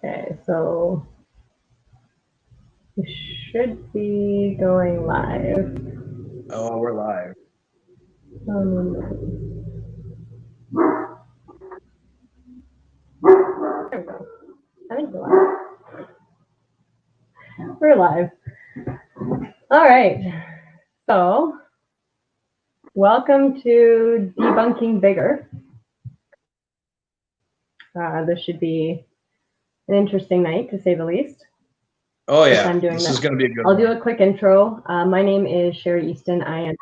Okay, so we should be going live. Oh, we're live. There we go. I think we're live. All right. So, welcome to Debunking Biggar. This should be an interesting night, to say the least. Oh yeah, I'm doing this that. is going to be a good I'll one. do a quick intro. My name is Sherry Easton. I'm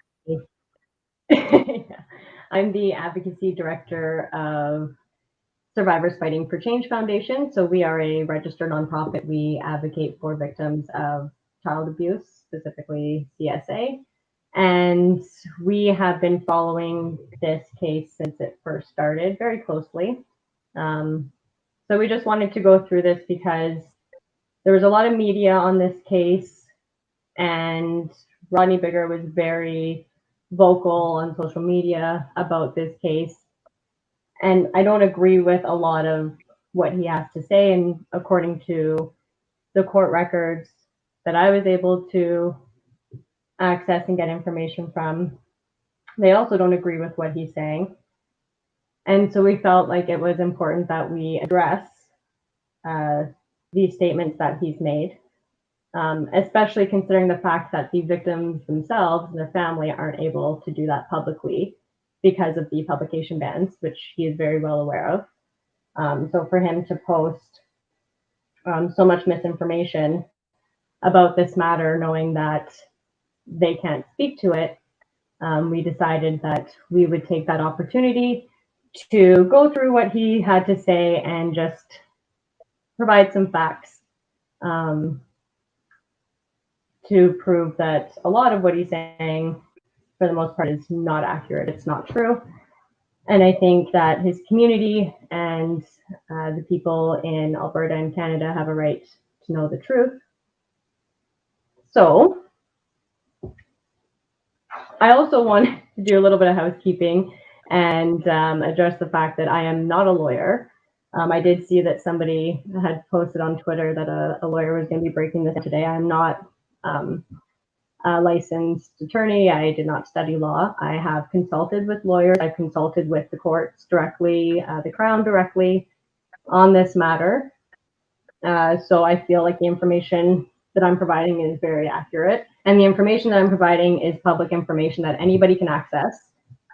the advocacy director of Survivors Fighting for Change Foundation. So we are a registered nonprofit. We advocate for victims of child abuse, specifically CSA. And we have been following this case since it first started very closely. So we just wanted to go through this because there was a lot of media on this case, and Rodney Biggar was very vocal on social media about this case. And I don't agree with a lot of what he has to say. And according to the court records that I was able to access and get information from, they also don't agree with what he's saying. And so we felt like it was important that we address these statements that he's made, especially considering the fact that the victims themselves and their family aren't able to do that publicly because of the publication bans, which he is very well aware of. So for him to post so much misinformation about this matter, knowing that they can't speak to it, we decided that we would take that opportunity to go through what he had to say and just provide some facts to prove that a lot of what he's saying, for the most part, is not accurate. It's not true. And I think that his community and the people in Alberta and Canada have a right to know the truth. So I also want to do a little bit of housekeeping and address the fact that I am not a lawyer. I did see that somebody had posted on Twitter that a lawyer was going to be breaking this today. I'm not a licensed attorney. I did not study law. I have consulted with lawyers. I've consulted with the courts directly, the Crown directly on this matter. So I feel like the information that I'm providing is very accurate. And the information that I'm providing is public information that anybody can access.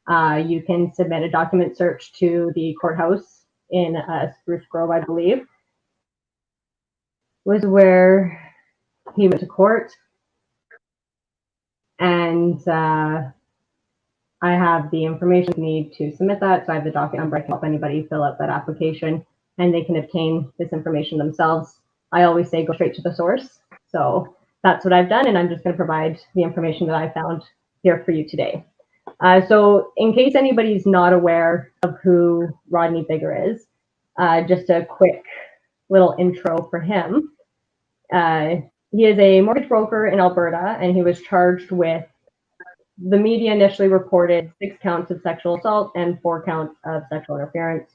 You can submit a document search to the courthouse in Spruce Grove, I believe, was where he went to court. And I have the information you need to submit that. So I have the document number. I can help anybody fill out that application and they can obtain this information themselves. I always say go straight to the source. So that's what I've done, and I'm just going to provide the information that I found here for you today. So in case anybody's not aware of who Rodney Biggar is, just a quick little intro for him. He is a mortgage broker in Alberta, and he was charged with, the media initially reported 6 counts of sexual assault and 4 counts of sexual interference.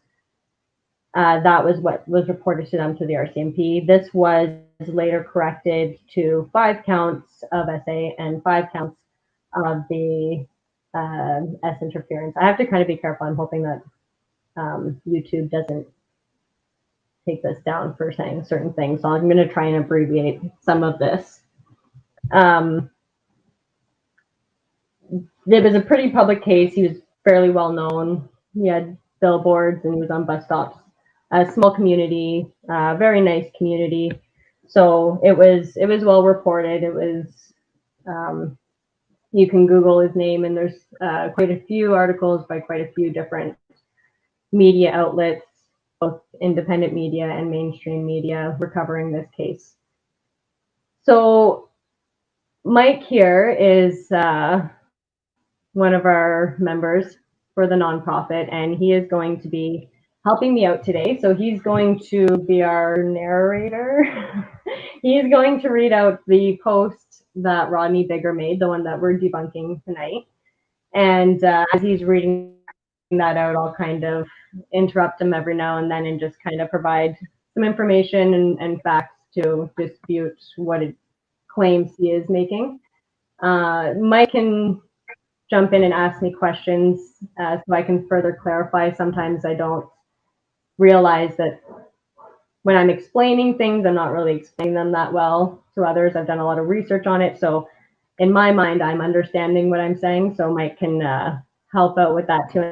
That was what was reported to them to the RCMP. This was later corrected to 5 counts of SA and 5 counts of the S interference. I have to kind of be careful. I'm hoping that YouTube doesn't take this down for saying certain things. So I'm going to try and abbreviate some of this. It was a pretty public case. He was fairly well known. He had billboards and he was on bus stops. A small community, very nice community. So it was well reported. It was, you can Google his name, and there's quite a few articles by quite a few different media outlets, both independent media and mainstream media, recovering this case. So Mike here is one of our members for the nonprofit, and he is going to be helping me out today. So he's going to be our narrator. He's going to read out the post that Rodney Biggar made, the one that we're debunking tonight. And as he's reading that out, I'll kind of interrupt him every now and then and just kind of provide some information and facts to dispute what it claims he is making. Mike can jump in and ask me questions so I can further clarify. Sometimes I don't realize that when I'm explaining things, I'm not really explaining them that well to others. I've done a lot of research on it. So in my mind, I'm understanding what I'm saying. So Mike can help out with that too.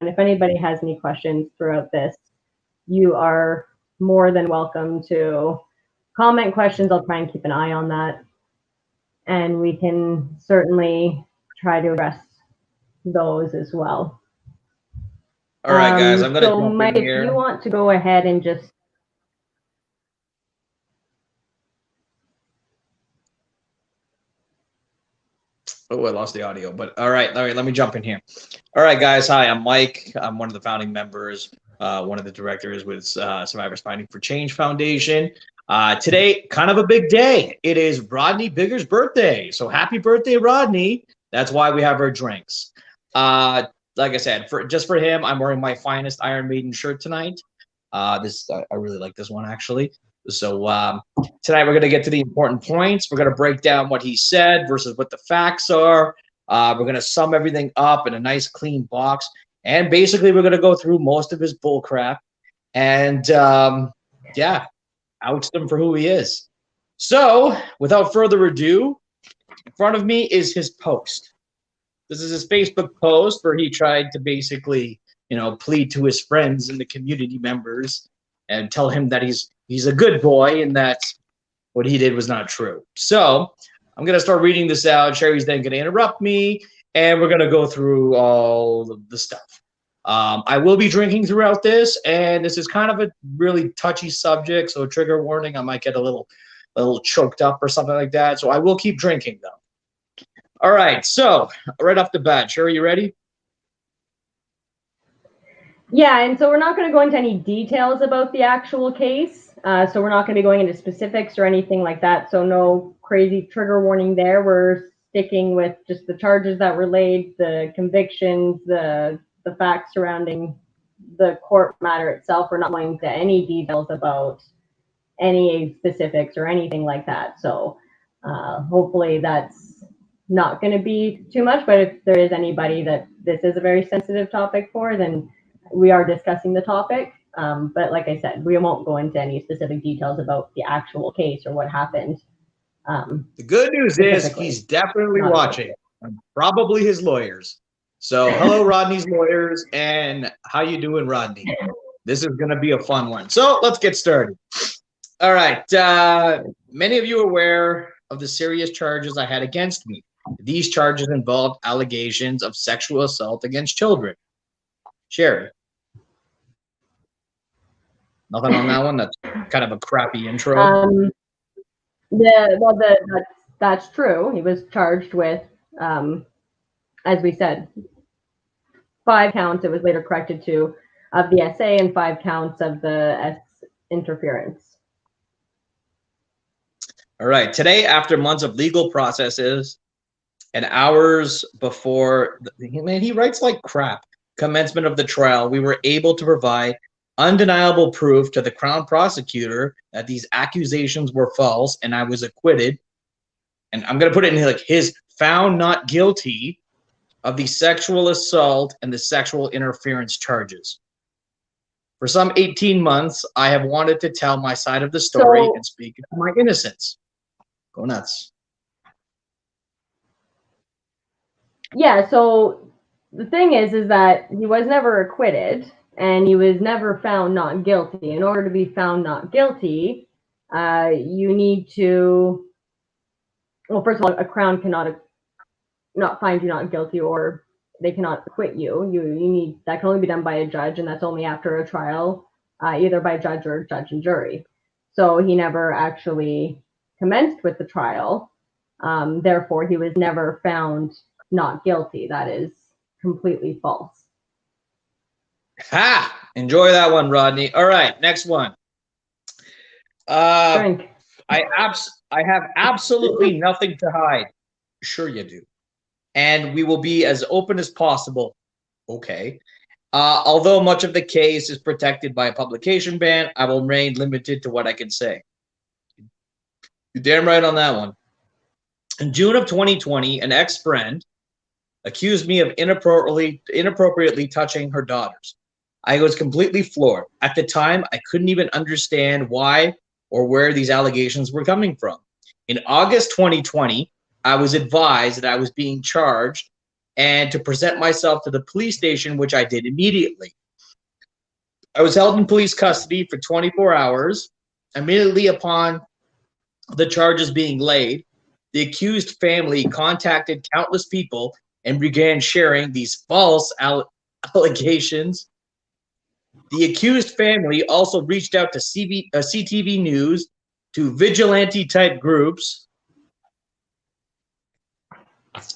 And if anybody has any questions throughout this, you are more than welcome to comment questions. I'll try and keep an eye on that. And we can certainly try to address those as well. All right, guys, I'm going to jump Mike, in here. if you want to go ahead and just... Oh, I lost the audio, but all right, let me jump in here. All right, guys, hi, I'm Mike. I'm one of the founding members, one of the directors with Survivors Fighting for Change Foundation. Today, kind of a big day. It is Rodney Biggar's birthday, so happy birthday, Rodney. That's why we have our drinks. Like I said, just for him, I'm wearing my finest Iron Maiden shirt tonight. I really like this one, actually. So tonight we're going to get to the important points. We're going to break down what he said versus what the facts are. We're going to sum everything up in a nice clean box. And basically we're going to go through most of his bull crap and yeah, oust him for who he is. So without further ado, in front of me is his post. This is his Facebook post where he tried to basically, plead to his friends and the community members and tell him that he's a good boy and that what he did was not true. So I'm going to start reading this out. Sherry's then going to interrupt me, and we're going to go through all of the stuff. I will be drinking throughout this, and this is kind of a really touchy subject, so trigger warning. I might get a little choked up or something like that, so I will keep drinking, though. All right, so right off the bat, Sherry, you ready? Yeah, and so we're not going to go into any details about the actual case. So we're not going to be going into specifics or anything like that. So no crazy trigger warning there. We're sticking with just the charges that were laid, the convictions, the facts surrounding the court matter itself. We're not going into any details about any specifics or anything like that. So hopefully that's not going to be too much. But if there is anybody that this is a very sensitive topic for, then we are discussing the topic, but like I said, we won't go into any specific details about the actual case or what happened. The good news is he's definitely watching, probably his lawyers. So hello, Rodney's lawyers, and how you doing, Rodney? This is going to be a fun one. So let's get started. All right. Many of you are aware of the serious charges I had against me. These charges involved allegations of sexual assault against children. Sherry. Nothing on that one. That's kind of a crappy intro. That's true. He was charged with, as we said, 5 counts. It was later corrected to of the SA and 5 counts of the S interference. All right. Today, after months of legal processes and hours before, man, he writes like crap. Commencement of the trial, we were able to provide undeniable proof to the Crown prosecutor that these accusations were false, and I was acquitted. And I'm going to put it in like his found not guilty of the sexual assault and the sexual interference charges. For some 18 months, I have wanted to tell my side of the story and speak to my innocence. Go nuts. Yeah, so the thing is that he was never acquitted and he was never found not guilty. In order to be found not guilty, you need to, well, first of all, a Crown cannot not find you not guilty, or they cannot acquit you. You need, that can only be done by a judge, and that's only after a trial, either by judge or judge and jury. So he never actually commenced with the trial. Therefore, he was never found not guilty. That is completely false. Ha! Enjoy that one, Rodney. All right, next one. Drink. I have absolutely nothing to hide. Sure you do. And we will be as open as possible. Okay. Although much of the case is protected by a publication ban, I will remain limited to what I can say. You're damn right on that one. In June of 2020, an ex-friend accused me of inappropriately touching her daughters. I was completely floored. At the time, I couldn't even understand why or where these allegations were coming from. In August 2020, I was advised that I was being charged and to present myself to the police station, which I did immediately. I was held in police custody for 24 hours. Immediately upon the charges being laid, the accused family contacted countless people and began sharing these false allegations. The accused family also reached out to CTV News, to vigilante-type groups.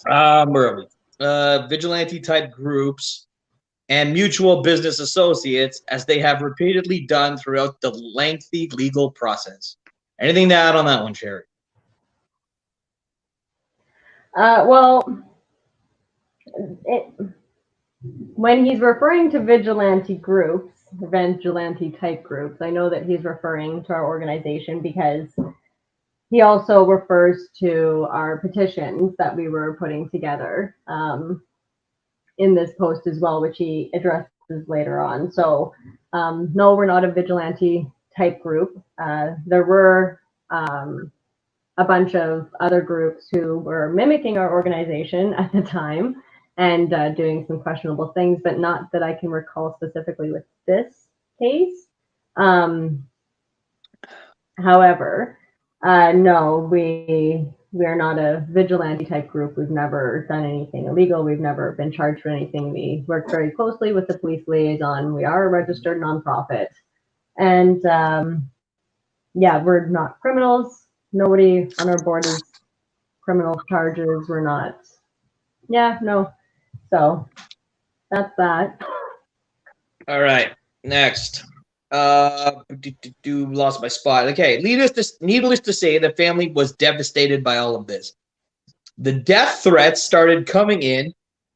Where are we? Vigilante-type groups and mutual business associates, as they have repeatedly done throughout the lengthy legal process. Anything to add on that one, Sherry? Well, when he's referring to vigilante type groups, I know that he's referring to our organization because he also refers to our petitions that we were putting together in this post as well, which he addresses later on. So no, we're not a vigilante type group. There were a bunch of other groups who were mimicking our organization at the time and doing some questionable things, but not that I can recall specifically with this case. However, no, we are not a vigilante type group. We've never done anything illegal. We've never been charged for anything. We work very closely with the police liaison. We are a registered nonprofit. And yeah, we're not criminals. Nobody on our board is criminal charges. We're not. Yeah, no. So that's that. All right, next. Lost my spot. Okay, needless to say, the family was devastated by all of this. The death threats started coming in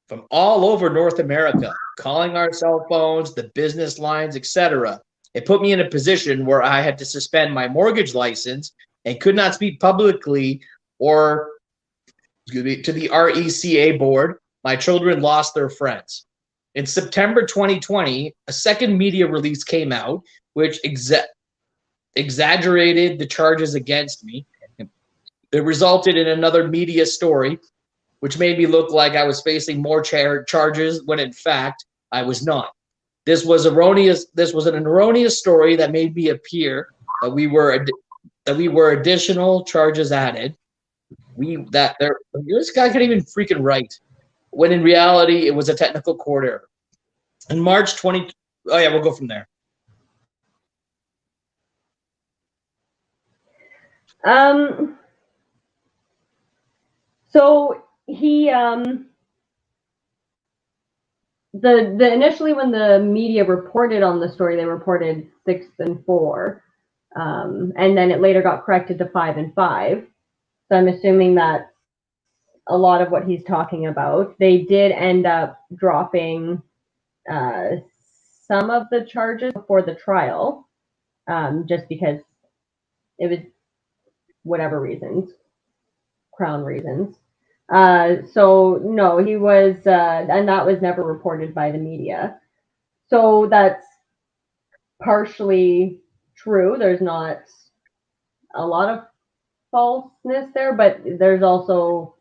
from all over North America, calling our cell phones, the business lines, etc. It put me in a position where I had to suspend my mortgage license and could not speak publicly or to the RECA board. My children lost their friends. In September 2020, a second media release came out which exaggerated the charges against me. It resulted in another media story, which made me look like I was facing more charges when in fact I was not. This was erroneous. This was an erroneous story that made me appear that we were additional charges added. This guy couldn't even freaking write, when in reality it was a technical court error. In March 20, oh yeah, we'll go from there. So he the initially when the media reported on the story, they reported 6 and 4, and then it later got corrected to 5 and 5. So I'm assuming that a lot of what he's talking about. They did end up dropping some of the charges before the trial, just because it was whatever reasons, Crown reasons. So no, he was, and that was never reported by the media. So that's partially true. There's not a lot of falseness there, but there's also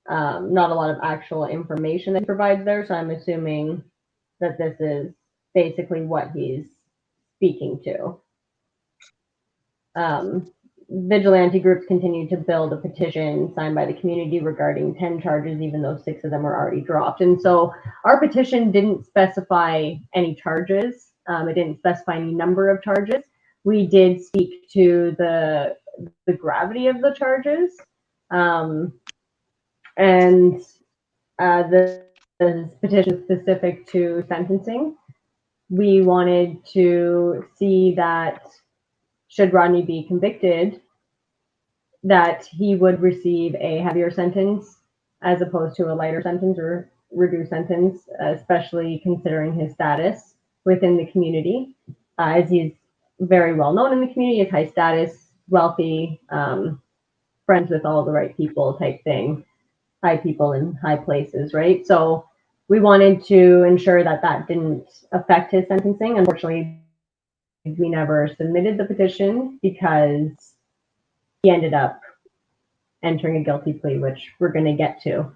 not a lot of actual information that he provides there. So I'm assuming that this is basically what he's speaking to. Vigilante groups continued to build a petition signed by the community regarding 10 charges, even though 6 of them were already dropped. And so our petition didn't specify any charges. It didn't specify any number of charges. We did speak to the gravity of the charges. And the petition specific to sentencing. We wanted to see that should Rodney be convicted, that he would receive a heavier sentence as opposed to a lighter sentence, or reduced sentence, especially considering his status within the community, as he's very well known in the community, is high status, wealthy, friends with all the right people type thing, high people in high places, right? So we wanted to ensure that that didn't affect his sentencing. Unfortunately, we never submitted the petition because he ended up entering a guilty plea, which we're going to get to.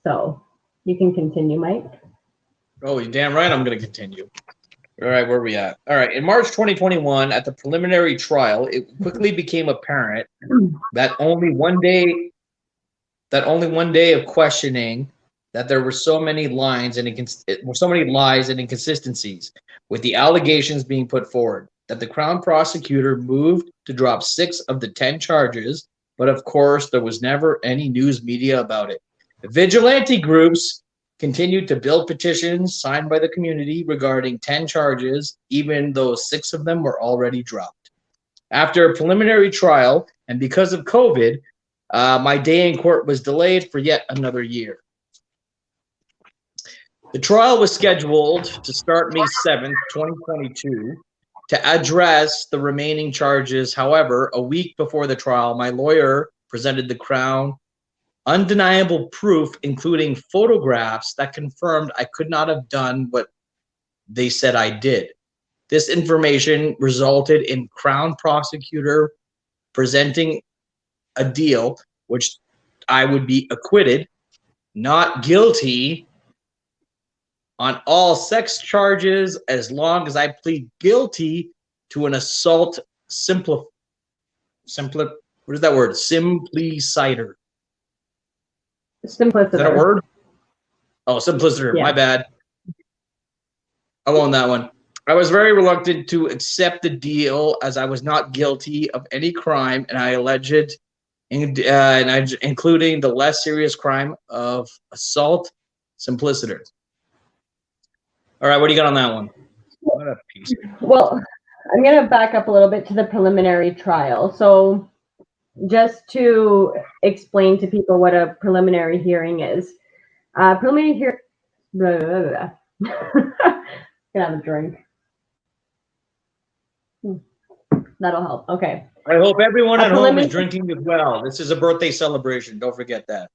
So you can continue, Mike. Oh, you're damn right I'm going to continue. All right, where are we at? All right, in March 2021, at the preliminary trial, it quickly became apparent that only one day of questioning, that there were so many lies and inconsistencies with the allegations being put forward, that the Crown prosecutor moved to drop 6 of the 10 charges, but of course there was never any news media about it. The vigilante groups continued to build petitions signed by the community regarding 10 charges, even though 6 of them were already dropped. After a preliminary trial, and because of COVID, my day in court was delayed for yet another year. The trial was scheduled to start May 7th, 2022, to address the remaining charges. However, a week before the trial, my lawyer presented the Crown undeniable proof, including photographs that confirmed I could not have done what they said I did. This information resulted in Crown prosecutor presenting a deal which I would be acquitted, not guilty on all sex charges, as long as I plead guilty to an assault what is that word? Simpliciter. Simpliciter. Is that a word? Oh, simpliciter. Yeah. My bad. I won that one. I was very reluctant to accept the deal as I was not guilty of any crime, and I alleged, including the less serious crime of assault simpliciter. All right, what do you got on that one? What a piece. Well, I'm going to back up a little bit to the preliminary trial. So just to explain to people what a preliminary hearing is. Preliminary hearing... Gonna have a drink. That'll help. Okay. I hope everyone at home is drinking as well. This is a birthday celebration. Don't forget that.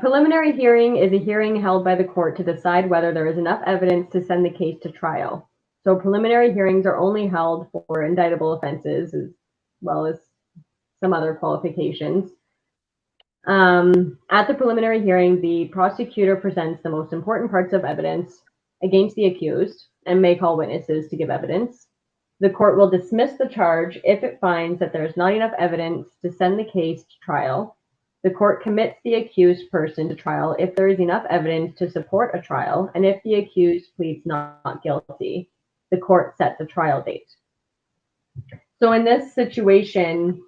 Preliminary hearing is a hearing held by the court to decide whether there is enough evidence to send the case to trial. So preliminary hearings are only held for indictable offenses as well as some other qualifications. At the preliminary hearing, the prosecutor presents the most important parts of evidence against the accused and may call witnesses to give evidence. The court will dismiss the charge if it finds that there is not enough evidence to send the case to trial. The court commits the accused person to trial if there is enough evidence to support a trial, and if the accused pleads not guilty, the court sets a trial date. So in this situation,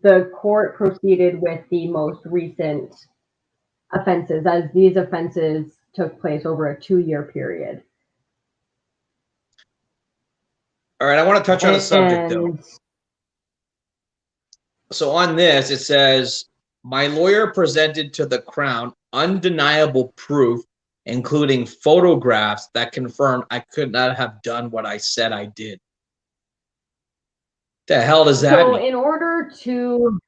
the court proceeded with the most recent offenses, as these offenses took place over a 2-year period. All right, I want to touch on a subject, though. So on this, it says, my lawyer presented to the Crown undeniable proof, including photographs that confirmed I could not have done what I said I did. The hell does that mean? So in order to,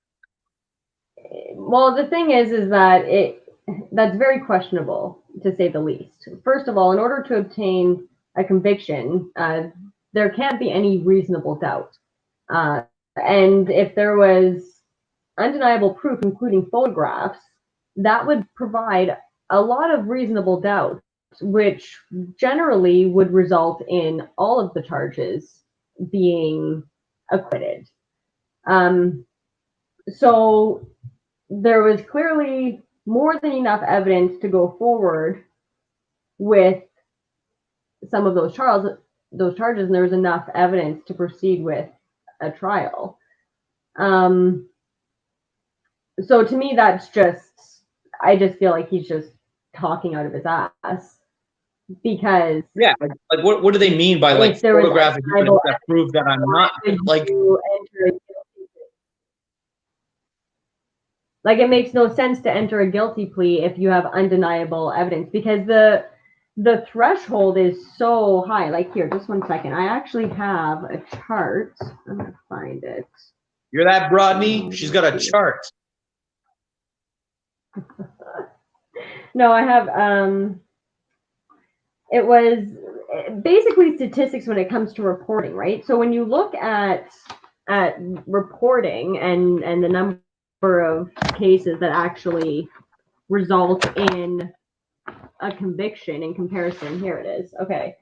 well, the thing is that that's very questionable, to say the least. First of all, in order to obtain a conviction, there can't be any reasonable doubt. And if there was undeniable proof, including photographs, that would provide a lot of reasonable doubt, which generally would result in all of the charges being acquitted. So there was clearly more than enough evidence to go forward with some of those charges, and there was enough evidence to proceed with a trial. So to me, that's just, I just feel like he's just talking out of his ass, because yeah, like what do they mean by like photographic evidence that prove that I'm not like? Like, it makes no sense to enter a guilty plea if you have undeniable evidence, because the threshold is so high. Like, here, just one second. I actually have a chart. I'm gonna find it. You're that Rodney? She's got a chart. No, I have it was basically statistics when it comes to reporting, right? So when you look at reporting and the number of cases that actually result in a conviction in comparison, here it is. Okay.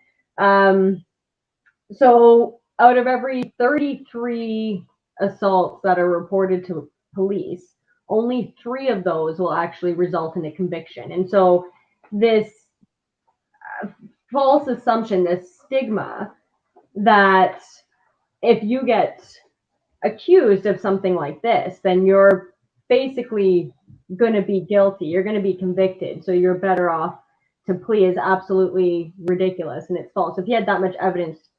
So out of every 33 assaults that are reported to police, only 3 of those will actually result in a conviction. And so this false assumption, this stigma that if you get accused of something like this, then you're basically going to be guilty. You're going to be convicted. So you're better off to plea, is absolutely ridiculous, and it's false. If he had that much evidence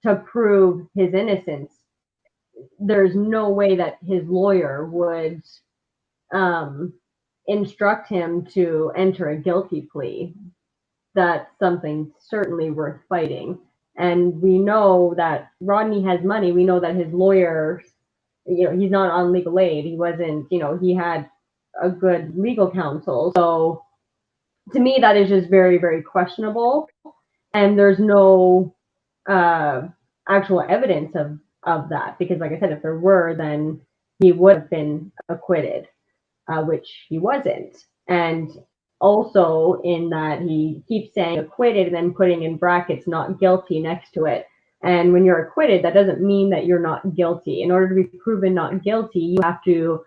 to prove his innocence, there's no way that his lawyer would instruct him to enter a guilty plea. That's something certainly worth fighting. And we know that Rodney has money. We know that his lawyer, he's not on legal aid. He wasn't, he had a good legal counsel. So to me, that is just very, very questionable. And there's no actual evidence of that, because, like I said, if there were, then he would have been acquitted, which he wasn't. And also in that he keeps saying acquitted and then putting in brackets not guilty next to it. And when you're acquitted, that doesn't mean that you're not guilty. In order to be proven not guilty, you have to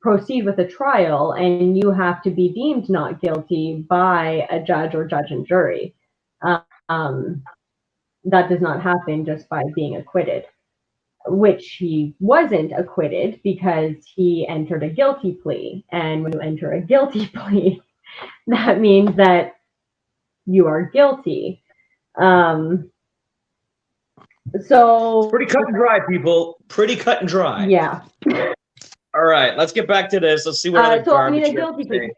proceed with a trial, and you have to be deemed not guilty by a judge or judge and jury. That does not happen just by being acquitted, which he wasn't acquitted because he entered a guilty plea. And when you enter a guilty plea, that means that you are guilty. So Pretty cut and dry, people. Pretty cut and dry. Yeah. All right, let's get back to this. Let's see what other garbage. A guilty plea.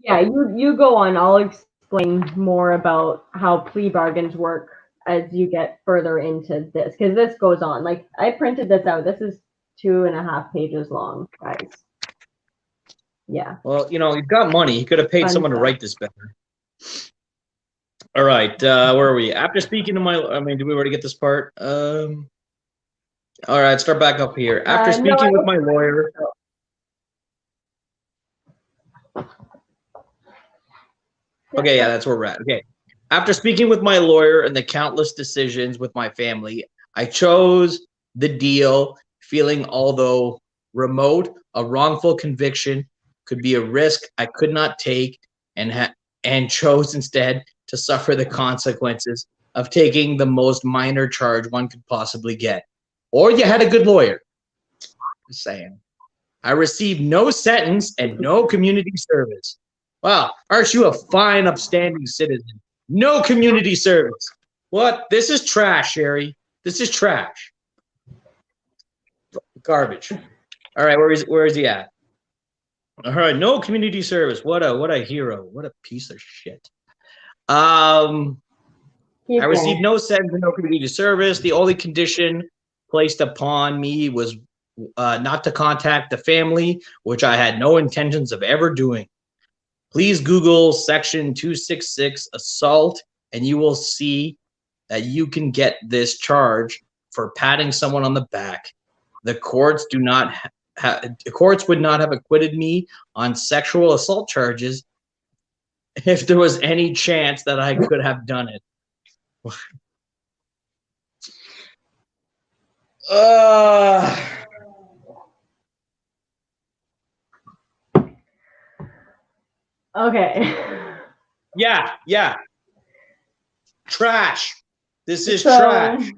Yeah, you go on. I'll explain more about how plea bargains work as you get further into this, because this goes on. Like, I printed this out. This is 2.5 pages long, guys. Yeah. Well, you've got money. You could have paid someone to write this better. All right, where are we? After speaking to did we already get this part? All right, start back up here. After speaking with my lawyer. Okay, yeah, that's where we're at. Okay. After speaking with my lawyer and the countless decisions with my family, I chose the deal, feeling although remote, a wrongful conviction could be a risk I could not take, and chose instead to suffer the consequences of taking the most minor charge one could possibly get. Or you had a good lawyer. Just saying. I received no sentence and no community service. Wow, aren't you a fine, upstanding citizen? No community service. What? This is trash, Sherry. This is trash. Garbage. All right, where is he at? All right, no community service. What a hero. What a piece of shit. I received no sentence and no community service. The only condition placed upon me was not to contact the family, which I had no intentions of ever doing. Please Google Section 266 assault, and you will see that you can get this charge for patting someone on the back. The courts would not have acquitted me on sexual assault charges if there was any chance that I could have done it. Okay. Yeah. Trash. This is trash.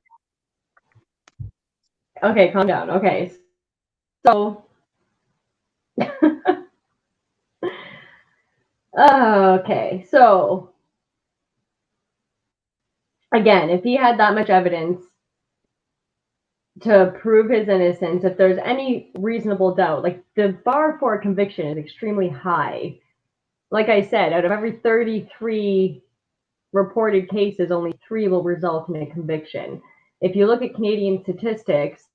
Okay, calm down. Okay. So okay. So again, if he had that much evidence to prove his innocence, if there's any reasonable doubt, like the bar for a conviction is extremely high. Like I said, out of every 33 reported cases, only 3 will result in a conviction. If you look at Canadian statistics,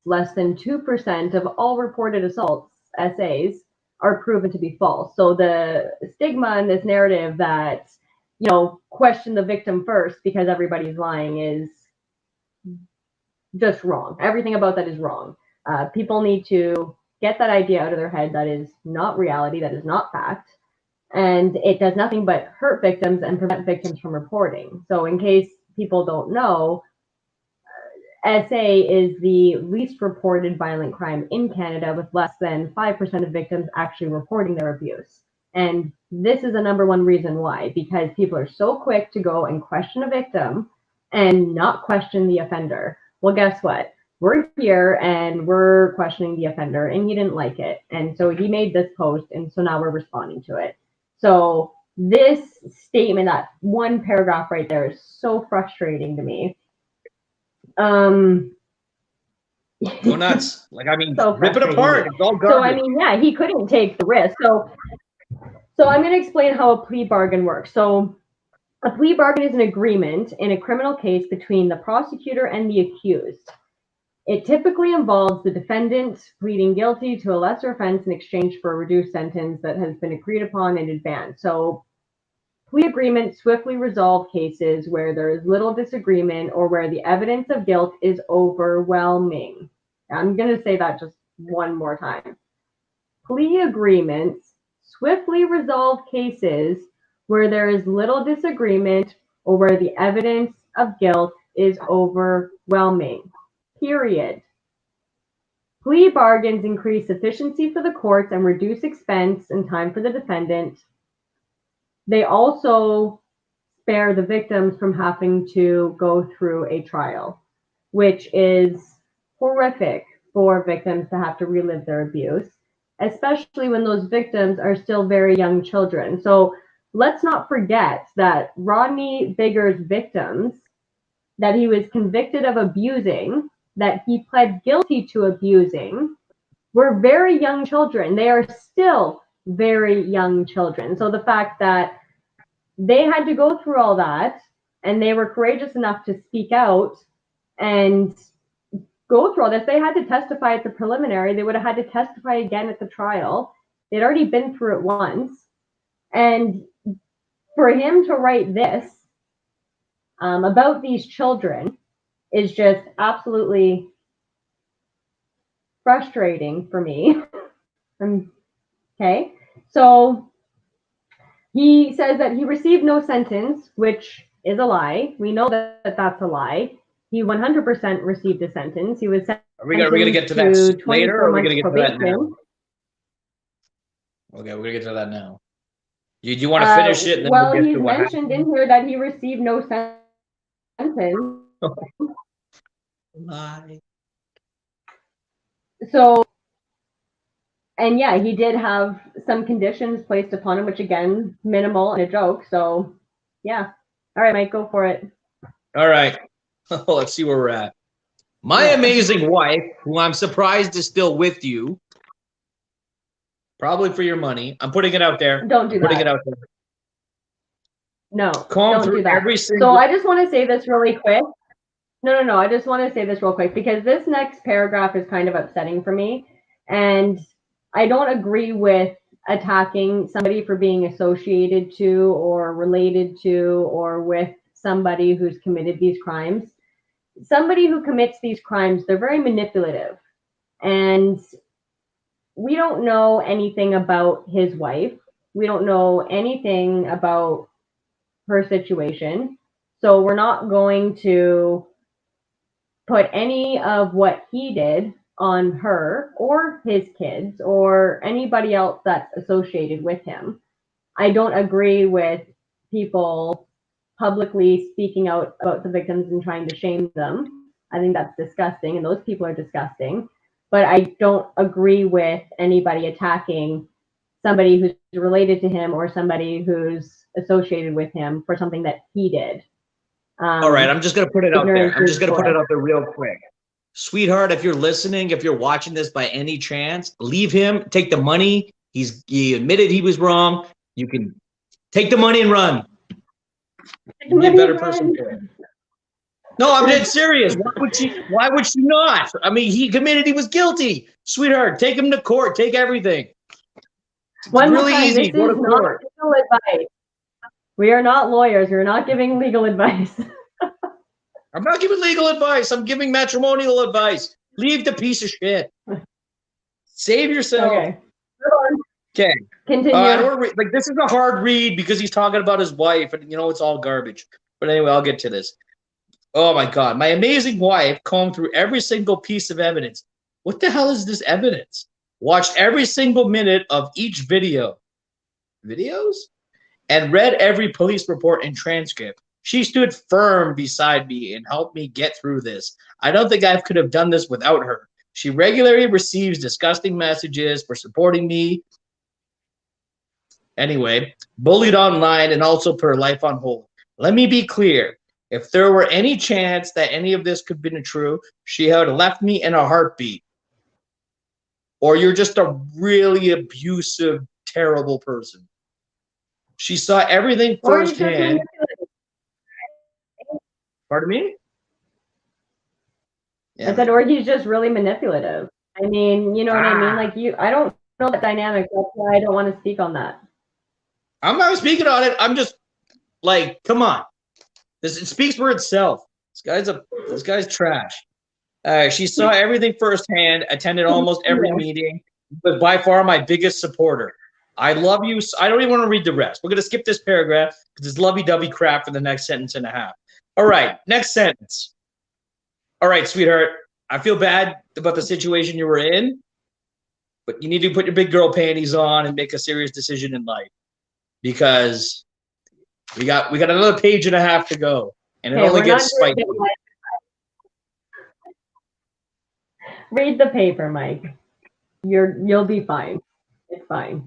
less than 2% of all reported assaults, SAs, are proven to be false. So the stigma and this narrative that, question the victim first because everybody's lying is just wrong. Everything about that is wrong. People need to get that idea out of their head. That is not reality. That is not fact. And it does nothing but hurt victims and prevent victims from reporting. So in case people don't know, SA is the least reported violent crime in Canada, with less than 5% of victims actually reporting their abuse. And this is the number one reason why, because people are so quick to go and question a victim and not question the offender. Well, guess what? We're here and we're questioning the offender, and he didn't like it. And so he made this post, and so now we're responding to it. So this statement, that one paragraph right there, is so frustrating to me. Go nuts. Like, I mean, so rip it apart. It's all garbage. So, I mean, yeah, he couldn't take the risk. So I'm going to explain how a plea bargain works. So a plea bargain is an agreement in a criminal case between the prosecutor and the accused. It typically involves the defendant pleading guilty to a lesser offense in exchange for a reduced sentence that has been agreed upon in advance. So plea agreements swiftly resolve cases where there is little disagreement or where the evidence of guilt is overwhelming. I'm going to say that just one more time. Plea agreements swiftly resolve cases where there is little disagreement or where the evidence of guilt is overwhelming. Period. Plea bargains increase efficiency for the courts and reduce expense and time for the defendant. They also spare the victims from having to go through a trial, which is horrific for victims to have to relive their abuse, especially when those victims are still very young children. So let's not forget that Rodney Biggar's victims that he was convicted of abusing, that he pled guilty to abusing, were very young children. They are still very young children. So the fact that they had to go through all that and they were courageous enough to speak out and go through all this, they had to testify at the preliminary. They would have had to testify again at the trial. They'd already been through it once. And for him to write this about these children is just absolutely frustrating for me. Okay, so he says that he received no sentence, which is a lie. We know that that's a lie. He 100% received a sentence. He was sentenced Are we going to get to that later, or are we going to get to that now? Okay, we're going to get to that now. Do you want to finish it? And then well, we'll get he's to what mentioned happened? in here that he received no sentence. Lie. So, and yeah, he did have some conditions placed upon him, which again, minimal and a joke. So, yeah. All right, Mike, go for it. All right. Let's see where we're at. My amazing wife, who I'm surprised is still with you, probably for your money. I'm putting it out there. Don't do that. Putting it out there. No, don't do that. So I just want to say this really quick. No. I just want to say this real quick because this next paragraph is kind of upsetting for me. And I don't agree with attacking somebody for being associated to or related to or with somebody who's committed these crimes. Somebody who commits these crimes, they're very manipulative. And we don't know anything about his wife. We don't know anything about her situation. So we're not going to put any of what he did on her or his kids or anybody else that's associated with him. I don't agree with people publicly speaking out about the victims and trying to shame them. I think that's disgusting, and those people are disgusting. But I don't agree with anybody attacking somebody who's related to him or somebody who's associated with him for something that he did. All right, I'm just going to put it out there. I'm just going to put it out there real quick. Sweetheart, if you're listening, if you're watching this by any chance, leave him, take the money. He admitted he was wrong. You can take the money and run. Be a better person for it. No, I'm dead serious. Why would she not? I mean, he was guilty. Sweetheart, take him to court. Take everything. It's really easy. Go to court. Legal advice. We are not lawyers. We're not giving legal advice. I'm not giving legal advice. I'm giving matrimonial advice. Leave the piece of shit. Save yourself. Okay. Okay. Continue. I don't want to like this is a hard read because he's talking about his wife, and it's all garbage. But anyway, I'll get to this. Oh my God, my amazing wife combed through every single piece of evidence. What the hell is this evidence? Watched every single minute of each videos, and read every police report and transcript. She stood firm beside me and helped me get through this. I don't think I could have done this without her. She regularly receives disgusting messages for supporting me. Anyway, bullied online and also put her life on hold. Let me be clear. If there were any chance that any of this could have been true, she would have left me in a heartbeat. Or you're just a really abusive, terrible person. She saw everything firsthand. Pardon me? Yeah. I said, or he's just really manipulative. I mean, you know what I mean? Like I don't know that dynamic. That's why I don't want to speak on that. I'm not speaking on it. I'm just like, come on. It speaks for itself. This guy's trash. She saw everything firsthand, attended almost every meeting, was by far my biggest supporter. I love you. I don't even want to read the rest. We're going to skip this paragraph because it's lovey-dovey crap for the next sentence and a half. All right, next sentence. All right, sweetheart, I feel bad about the situation you were in, but you need to put your big girl panties on and make a serious decision in life because we got another page and a half to go, and it only gets spicy. Read the paper, Mike. You'll be fine. It's fine.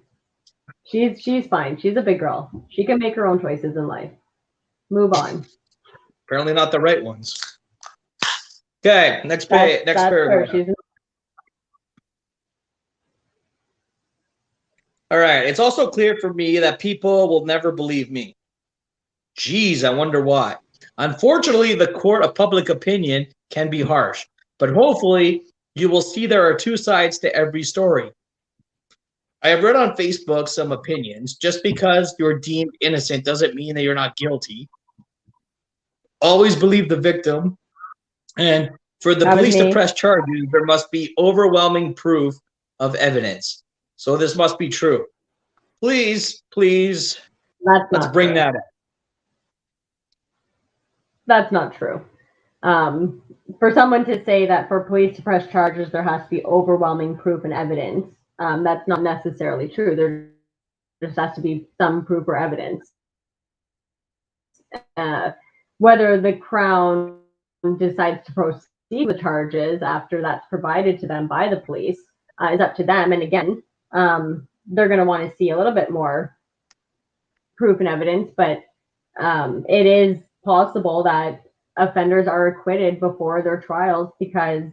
She's fine. She's a big girl. She can make her own choices in life. Move on. Apparently not the right ones. Okay, next paragraph. All right. It's also clear for me that people will never believe me. Geez, I wonder why. Unfortunately, the court of public opinion can be harsh, but hopefully you will see there are two sides to every story. I have read on Facebook some opinions. Just because you're deemed innocent doesn't mean that you're not guilty. Always believe the victim. And for the police to press charges, there must be overwhelming proof of evidence. So this must be true. Please, let's bring that up. That's not true. For someone to say that for police to press charges, there has to be overwhelming proof and evidence, that's not necessarily true. There just has to be some proof or evidence. Whether the Crown decides to proceed with charges after that's provided to them by the police is up to them. And again, they're going to want to see a little bit more proof and evidence, but it is possible that offenders are acquitted before their trials because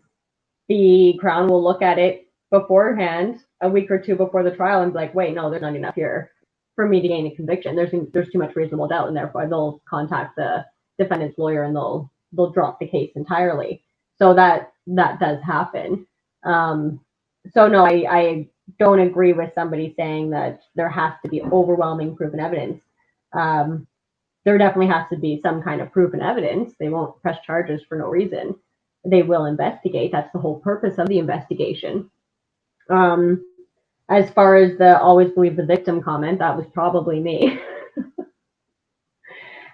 the Crown will look at it beforehand, a week or two before the trial, and be like, wait, no, there's not enough here for me to gain a conviction. There's too much reasonable doubt, and therefore they'll contact the defendant's lawyer and they'll drop the case entirely. So that does happen. So no, I don't agree with somebody saying that there has to be overwhelming proof and evidence. There definitely has to be some kind of proof and evidence. They won't press charges for no reason. They will investigate. That's the whole purpose of the investigation. As far as the always believe the victim comment, that was probably me.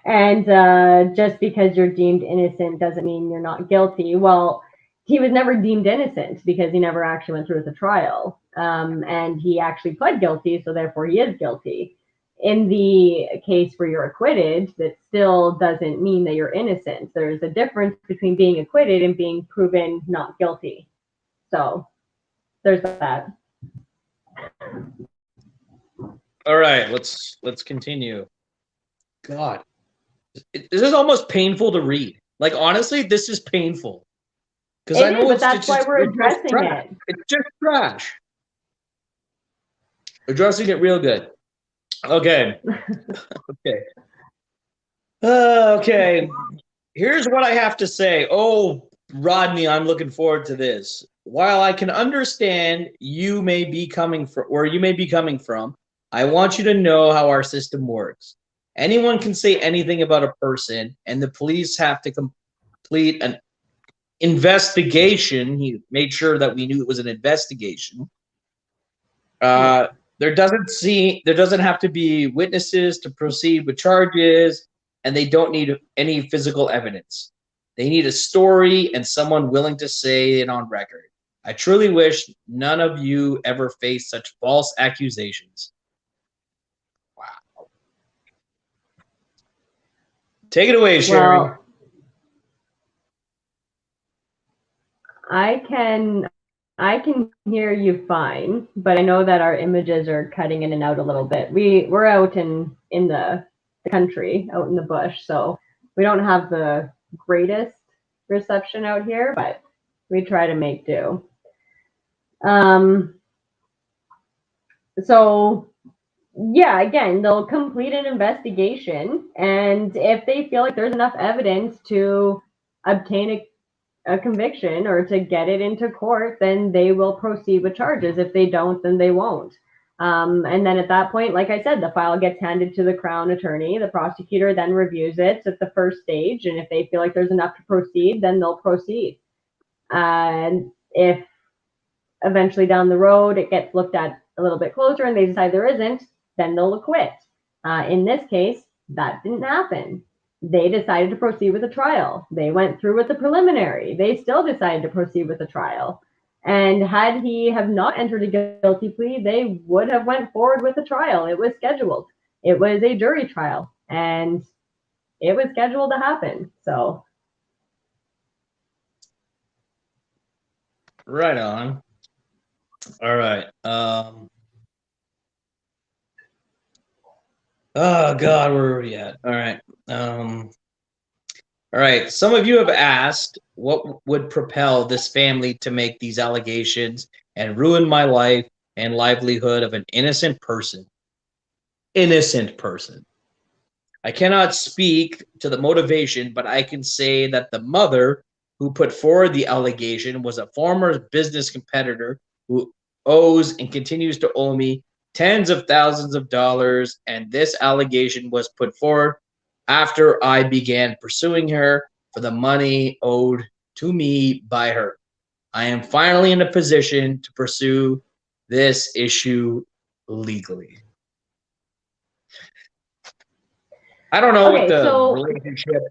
And just because you're deemed innocent doesn't mean you're not guilty. Well, he was never deemed innocent because he never actually went through with the trial. And he actually pled guilty, so therefore he is guilty. In the case where you're acquitted, that still doesn't mean that you're innocent. There's a difference between being acquitted and being proven not guilty. So there's that. All right, let's continue. God, this is almost painful to read. Like, honestly, this is painful. Because I It is, know but it's that's why just we're it's just addressing trash. it. It's just trash. Addressing it real good. Okay. Okay. Okay. Here's what I have to say. Oh, Rodney, I'm looking forward to this. While I can understand you may be coming from where you may be coming from, I want you to know how our system works. Anyone can say anything about a person, and the police have to complete an investigation. He made sure that we knew it was an investigation. There doesn't have to be witnesses to proceed with charges, and they don't need any physical evidence. They need a story and someone willing to say it on record. I truly wish none of you ever faced such false accusations. Wow. Take it away, Sherry. Well, I can hear you fine, but I know that our images are cutting in and out a little bit. We're out in the country, out in the bush, so we don't have the greatest reception out here, but we try to make do. So yeah, again, they'll complete an investigation, and if they feel like there's enough evidence to obtain a conviction or to get it into court, then they will proceed with charges. If they don't, then they won't. And then at that point, like I said, the file gets handed to the Crown attorney. The prosecutor then reviews it at the first stage, and if they feel like there's enough to proceed, then they'll proceed. And if eventually down the road it gets looked at a little bit closer and they decide there isn't, then they'll acquit. In this case, that didn't happen. They decided to proceed with a trial. They went through with the preliminary. They still decided to proceed with a trial. And had he have not entered a guilty plea, they would have went forward with a trial. It was scheduled. It was a jury trial, and it was scheduled to happen. So, Right on. All right. Oh God, where are we at? All right. All right. Some of you have asked what would propel this family to make these allegations and ruin my life and livelihood of an innocent person. Innocent person. I cannot speak to the motivation, but I can say that the mother who put forward the allegation was a former business competitor who owes and continues to owe me tens of thousands of dollars, and this allegation was put forward after I began pursuing her for the money owed to me by her. I am finally in a position to pursue this issue legally. I don't know what okay, the so relationship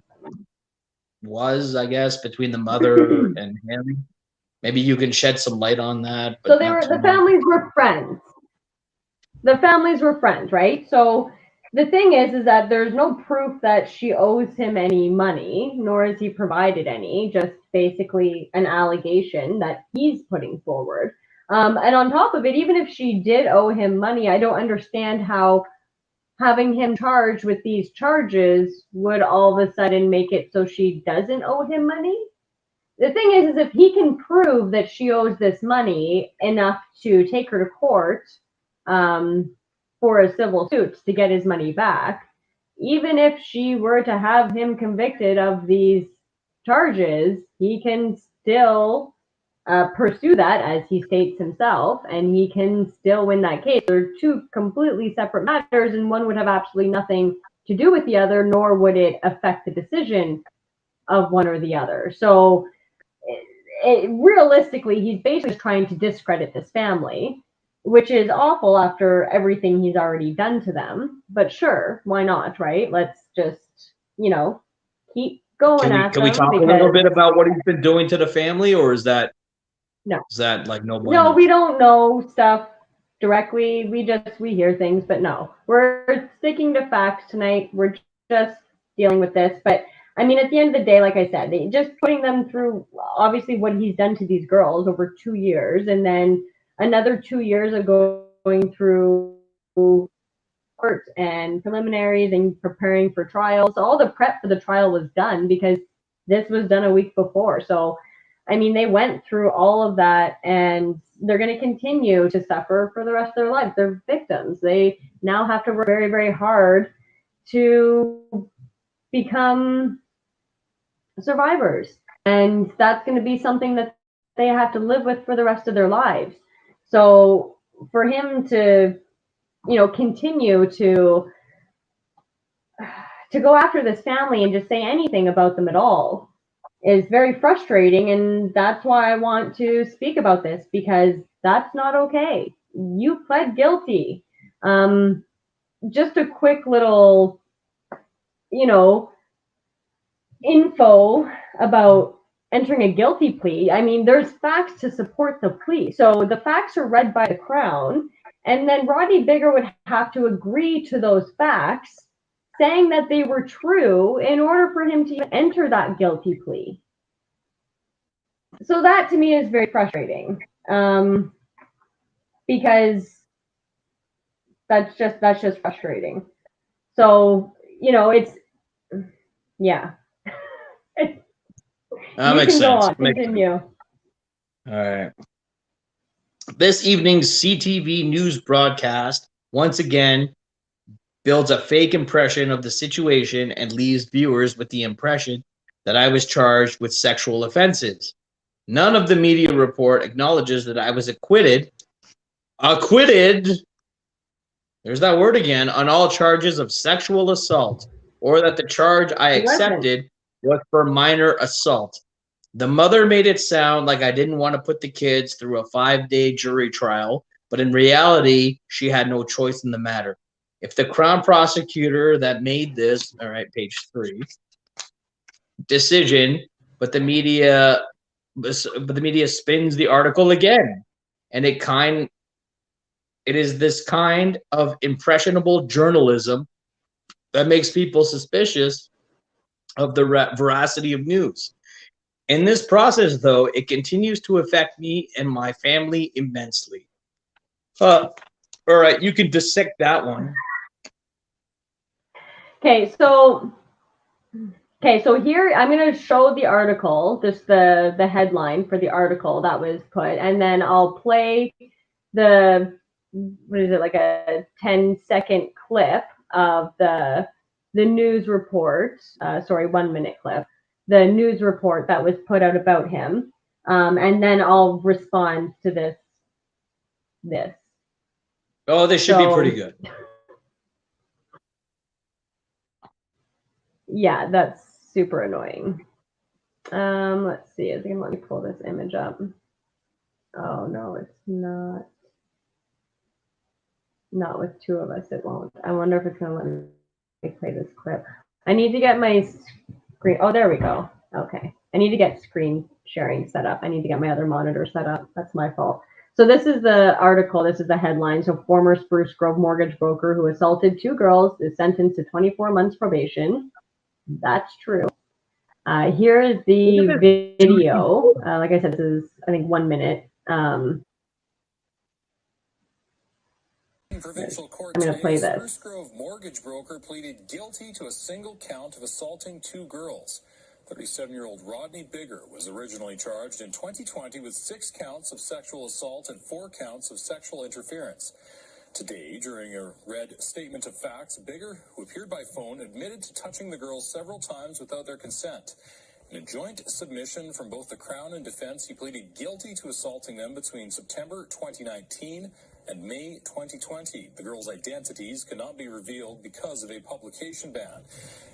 was, I guess, between the mother and him. Maybe you can shed some light on that, but not too the much. families were friends. The families were friends, right? So the thing is that there's no proof that she owes him any money, nor has he provided any, just basically an allegation that he's putting forward. And on top of it, even if she did owe him money, I don't understand how having him charged with these charges would all of a sudden make it so she doesn't owe him money. The thing is if he can prove that she owes this money enough to take her to court, for a civil suit to get his money back, even if she were to have him convicted of these charges, he can still pursue that, as he states himself, and he can still win that case. They're two completely separate matters, and one would have absolutely nothing to do with the other, nor would it affect the decision of one or the other. So realistically, he's basically trying to discredit this family, which is awful after everything he's already done to them. But sure, why not, right? Let's just, keep going at Can we them talk a little because bit about what he's been doing to the family, or is that no, like no no, bueno? we don't know stuff directly. We hear things, but no, we're sticking to facts tonight. We're just dealing with this. But I mean, at the end of the day, like I said, just putting them through obviously what he's done to these girls over 2 years, and then another 2 years of going through court and preliminaries and preparing for trials. So all the prep for the trial was done because this was done a week before. So I mean, they went through all of that, and they're going to continue to suffer for the rest of their lives. They're victims. They now have to work very, very hard to become survivors. And that's going to be something that they have to live with for the rest of their lives. So for him to, continue to go after this family and just say anything about them at all is very frustrating. And that's why I want to speak about this, because that's not okay. You pled guilty. Just a quick little, info about entering a guilty plea. I mean, there's facts to support the plea. So the facts are read by the Crown, and then Rodney Biggar would have to agree to those facts, saying that they were true in order for him to enter that guilty plea. So that to me is very frustrating, because that's just frustrating. So it's yeah. That You makes can go sense. on. Continue. All right. This evening's CTV news broadcast once again builds a fake impression of the situation and leaves viewers with the impression that I was charged with sexual offenses. None of the media report acknowledges that I was acquitted, there's that word again, on all charges of sexual assault, or that the charge I accepted was for minor assault. The mother made it sound like I didn't want to put the kids through a 5-day jury trial, but in reality, she had no choice in the matter. If the Crown prosecutor that made this, all right, page 3, decision, but the media spins the article again, and it is this kind of impressionable journalism that makes people suspicious of the veracity of news. In this process, though, it continues to affect me and my family immensely. All right, you can dissect that one. Okay, so here I'm going to show the article, just the headline for the article that was put, and then I'll play the, what is it, like a 10-second clip of the news report. 1-minute clip. The news report that was put out about him, and then I'll respond to this. Oh, this should be pretty good. Yeah, that's super annoying. Let's see. Is it gonna let me pull this image up? Oh no, it's not. Not with two of us, it won't. I wonder if it's gonna let me play this clip. I need to get my screen. Oh, there we go. Okay. I need to get screen sharing set up. I need to get my other monitor set up. That's my fault. So this is the article. This is the headline. So former Spruce Grove mortgage broker who assaulted 2 girls is sentenced to 24 months probation. That's true. Here is the video. Like I said, this is, I think, 1 minute. Provincial court I'm going to play today, this. Spruce Grove mortgage broker pleaded guilty to a single count of assaulting 2 girls. 37-year-old Rodney Biggar was originally charged in 2020 with 6 counts of sexual assault and 4 counts of sexual interference. Today, during a read statement of facts, Biggar, who appeared by phone, admitted to touching the girls several times without their consent. In a joint submission from both the Crown and defense, he pleaded guilty to assaulting them between September 2019 and May 2020. The girls' identities cannot be revealed because of a publication ban.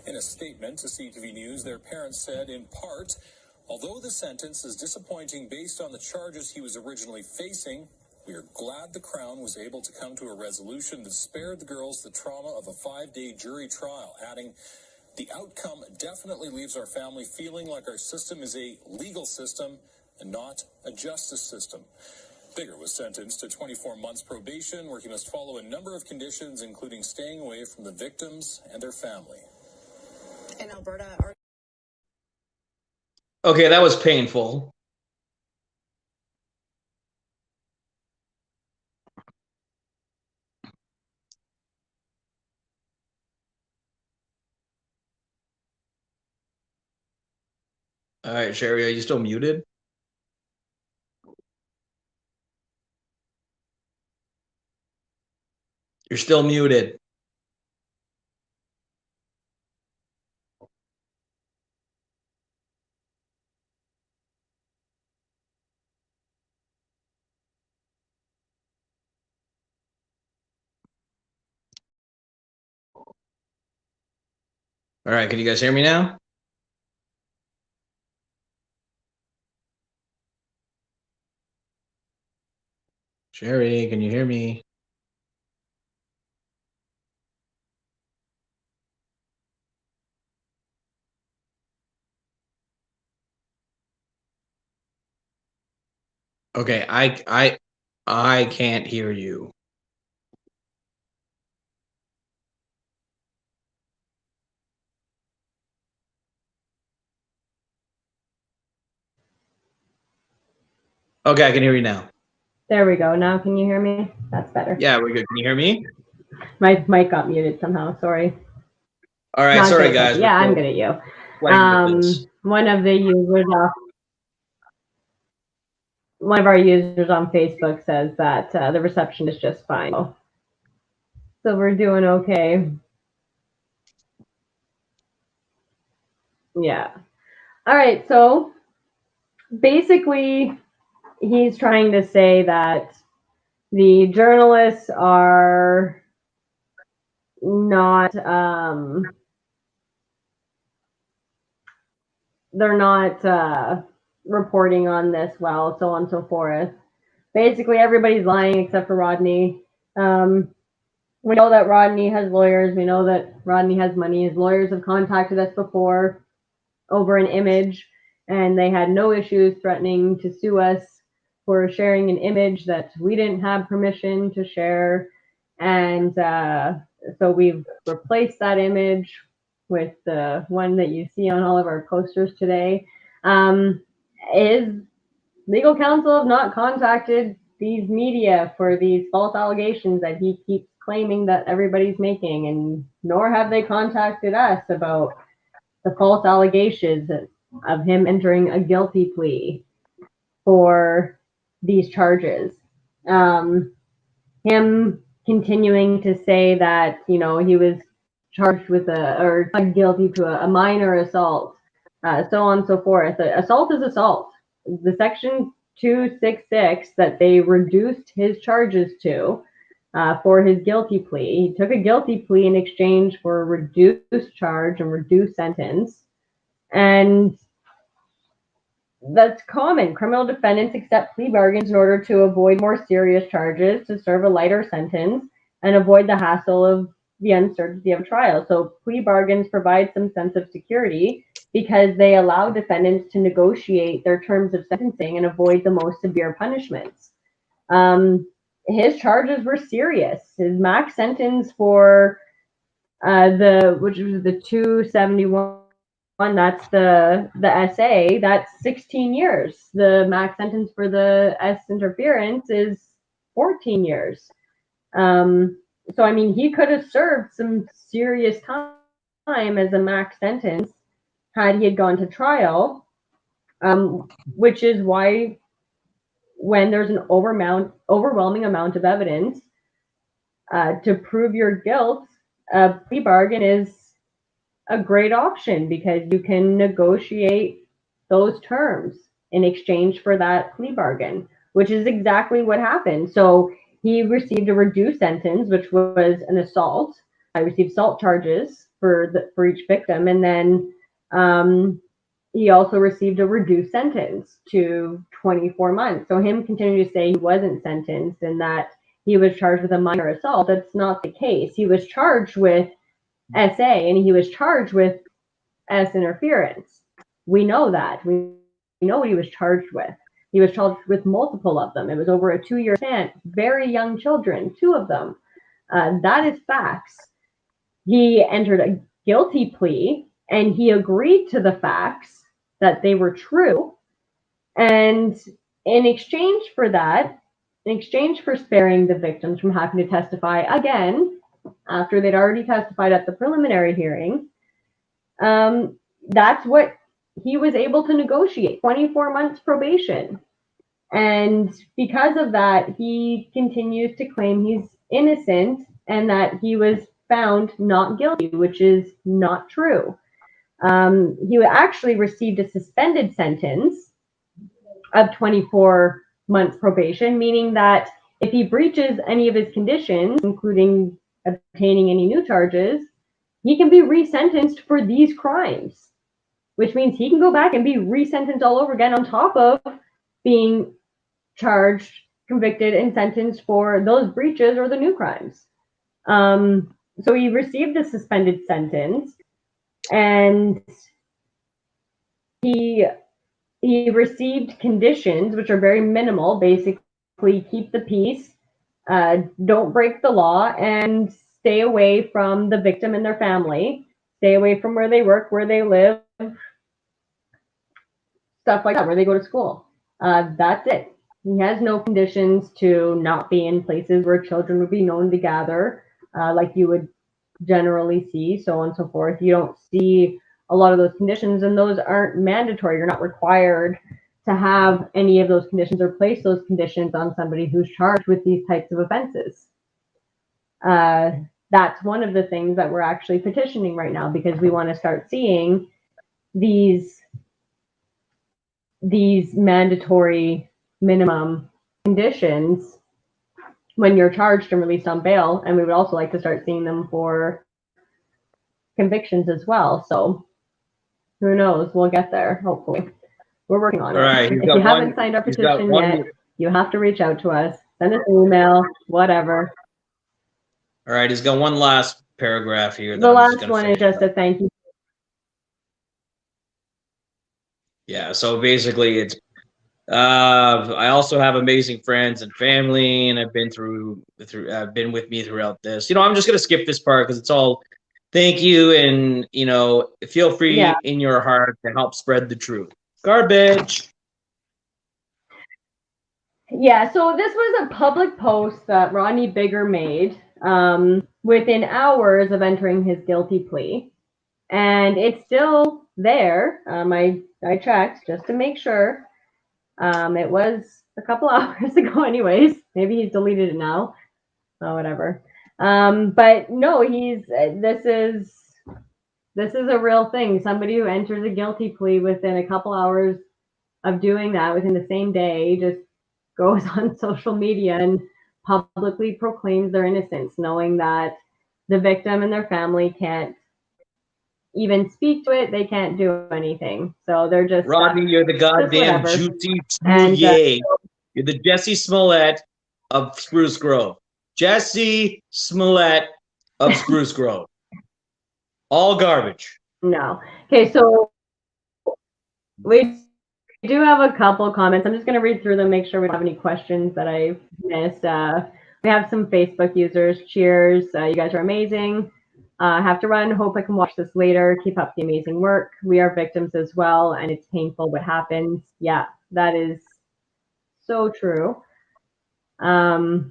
In a statement to CTV News, their parents said, in part, although the sentence is disappointing based on the charges he was originally facing, we are glad the Crown was able to come to a resolution that spared the girls the trauma of a 5-day jury trial, adding, the outcome definitely leaves our family feeling like our system is a legal system and not a justice system. Biggar was sentenced to 24 months probation, where he must follow a number of conditions, including staying away from the victims and their family. In Alberta, Okay, that was painful. All right, Sherry, are you still muted? You're still muted. All right, can you guys hear me now? Sherry, can you hear me? Okay, I can't hear you. Okay, I can hear you now. There we go. Now can you hear me? That's better. Yeah, we're good. Can you hear me? My mic got muted somehow. Sorry. All right, Not sorry good, guys. yeah, I'm good at you. One of the users, one of our users on Facebook says that the reception is just fine. So we're doing okay. Yeah. All right. So basically, he's trying to say that the journalists are not, they're not reporting on this well, so on and so forth. Basically, everybody's lying except for Rodney. We know that Rodney has lawyers. We know that Rodney has money. His lawyers have contacted us before over an image, and they had no issues threatening to sue us for sharing an image that we didn't have permission to share. And so we've replaced that image with the one that you see on all of our posters today. His legal counsel have not contacted these media for these false allegations that he keeps claiming that everybody's making, and nor have they contacted us about the false allegations of him entering a guilty plea for these charges. Him continuing to say that, you know, he was charged with or guilty to a minor assault, so on and so forth. Assault is assault. The section 266 that they reduced his charges to for his guilty plea. He took a guilty plea in exchange for a reduced charge and reduced sentence. And that's common. Criminal defendants accept plea bargains in order to avoid more serious charges, to serve a lighter sentence, and avoid the hassle of the uncertainty of trial. So plea bargains provide some sense of security because they allow defendants to negotiate their terms of sentencing and avoid the most severe punishments. His charges were serious. His max sentence for which was the 271, that's the SA, that's 16 years. The max sentence for the S interference is 14 years. So I mean, he could have served some serious time as a max sentence had he had gone to trial, which is why when there's an overwhelming amount of evidence to prove your guilt, a plea bargain is a great option because you can negotiate those terms in exchange for that plea bargain, which is exactly what happened. So he received a reduced sentence, which was an assault. I received assault charges for each victim, and then he also received a reduced sentence to 24 months. So him continuing to say he wasn't sentenced and that he was charged with a minor assault, that's not the case. He was charged with SA and he was charged with S interference. We know that. We know what he was charged with. He was charged with multiple of them. It was over a 2-year span. Very young children, 2 of them. That is facts. He entered a guilty plea and he agreed to the facts that they were true. And in exchange for that, in exchange for sparing the victims from having to testify again after they'd already testified at the preliminary hearing, that's what he was able to negotiate, 24 months probation. And because of that, he continues to claim he's innocent and that he was found not guilty, which is not true. He actually received a suspended sentence of 24 months probation, meaning that if he breaches any of his conditions, including obtaining any new charges, he can be resentenced for these crimes, which means he can go back and be resentenced all over again on top of being charged, convicted, and sentenced for those breaches or the new crimes. So he received a suspended sentence, and he received conditions which are very minimal. Basically, keep the peace, don't break the law, and stay away from the victim and their family. Stay away from where they work, where they live, stuff like that, where they go to school. That's it. He has no conditions to not be in places where children would be known to gather, like you would generally see, so on and so forth. You don't see a lot of those conditions, and those aren't mandatory. You're not required to have any of those conditions or place those conditions on somebody who's charged with these types of offenses. That's one of the things that we're actually petitioning right now, because we want to start seeing these mandatory minimum conditions when you're charged and released on bail, and we would also like to start seeing them for convictions as well. So who knows? We'll get there, hopefully. We're working on it. Right. If you haven't signed our petition yet, you have to reach out to us. Send us an email, whatever. All right, he's got one last paragraph here. The last one is just a thank you. Yeah, so basically it's I also have amazing friends and family, and I've been been with me throughout this. I'm just gonna skip this part because it's all thank you, and feel free in your heart to help spread the truth. Garbage. Yeah, so this was a public post that Rodney Biggar made within hours of entering his guilty plea, and it's still there. I checked just to make sure. It was a couple hours ago anyways. Maybe he's deleted it now. Oh, whatever. But no, this is a real thing. Somebody who enters a guilty plea within a couple hours of doing that, within the same day, just goes on social media and publicly proclaims their innocence, knowing that the victim and their family can't even speak to it. They can't do anything. So they're just Rodney, you're the goddamn juicy Smoulier. You're the Jesse Smollett of Spruce Grove. Jesse Smollett of Spruce Grove. All garbage. No. Okay, so we do have a couple comments. I'm just going to read through them, make sure we don't have any questions that I missed. We have some Facebook users. Cheers. You guys are amazing. I have to run. Hope I can watch this later. Keep up the amazing work. We are victims as well, and it's painful what happens. Yeah, that is so true. Somebody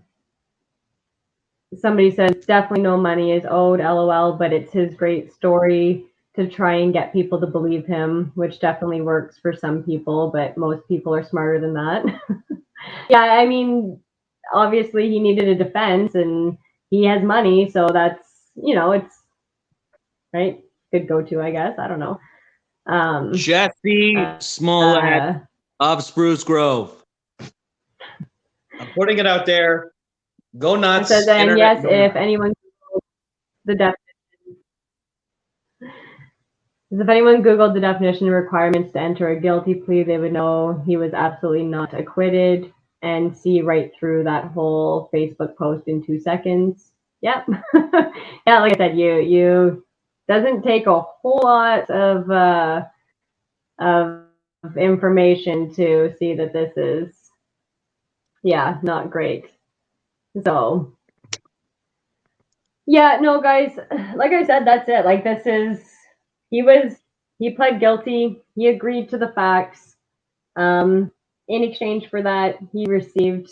says definitely no money is owed, LOL, but it's his great story to try and get people to believe him, which definitely works for some people, but most people are smarter than that. Yeah, I mean, obviously he needed a defense and he has money, so that's, it's right. Good go-to, I guess. I don't know. Jesse Smollett of Spruce Grove. I'm putting it out there. Go nuts. It says, and yes, if anyone Googled the definition and requirements to enter a guilty plea, they would know he was absolutely not acquitted and see right through that whole Facebook post in 2 seconds. Yep. Yeah, like I said, you doesn't take a whole lot of information to see that this is, not great. So, yeah, no, guys, like I said, that's it. Like, he pled guilty. He agreed to the facts. In exchange for that, he received